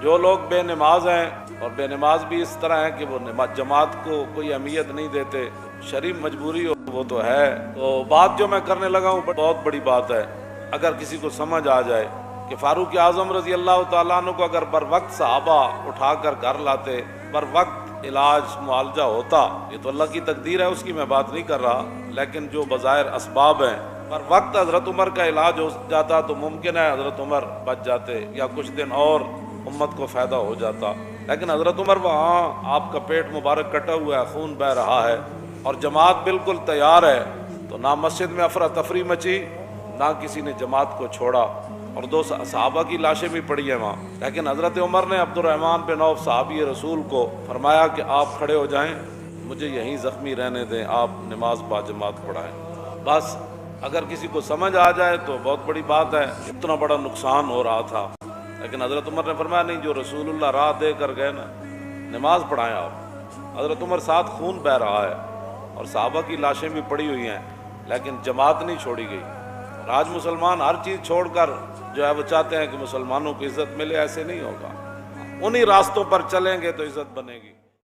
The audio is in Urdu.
جو لوگ بے نماز ہیں اور بے نماز بھی اس طرح ہیں کہ وہ جماعت کو کوئی اہمیت نہیں دیتے، شرعی مجبوری ہو وہ تو ہے۔ تو بات جو میں کرنے لگا ہوں بہت بڑی بات ہے، اگر کسی کو سمجھ آ جائے کہ فاروق اعظم رضی اللہ تعالیٰ عنہ کو اگر بر وقت صحابہ اٹھا کر گھر لاتے، بر وقت علاج معالجہ ہوتا، یہ تو اللہ کی تقدیر ہے، اس کی میں بات نہیں کر رہا، لیکن جو بظاہر اسباب ہیں، بر وقت حضرت عمر کا علاج ہو جاتا تو ممکن ہے حضرت عمر بچ جاتے یا کچھ دن اور امت کو فائدہ ہو جاتا، لیکن حضرت عمر وہاں آپ کا پیٹ مبارک کٹا ہوا ہے، خون بہہ رہا ہے اور جماعت بالکل تیار ہے، تو نہ مسجد میں افراتفری مچی، نہ کسی نے جماعت کو چھوڑا، اور 2 صحابہ کی لاشیں بھی پڑی ہیں وہاں، لیکن حضرت عمر نے عبد الرحمن بن عوف صحابی رسول کو فرمایا کہ آپ کھڑے ہو جائیں، مجھے یہیں زخمی رہنے دیں، آپ نماز با جماعت پڑھائیں۔ بس اگر کسی کو سمجھ آ جائے تو بہت بڑی بات ہے، اتنا بڑا نقصان ہو رہا تھا، لیکن حضرت عمر نے فرمایا نہیں، جو رسول اللہ راہ دے کر گئے نا، نماز پڑھائیں آپ۔ حضرت عمر ساتھ خون بہہ رہا ہے اور صحابہ کی لاشیں بھی پڑی ہوئی ہیں، لیکن جماعت نہیں چھوڑی گئی۔ اور آج مسلمان ہر چیز چھوڑ کر جو ہے وہ چاہتے ہیں کہ مسلمانوں کو عزت ملے، ایسے نہیں ہوگا، انہی راستوں پر چلیں گے تو عزت بنے گی۔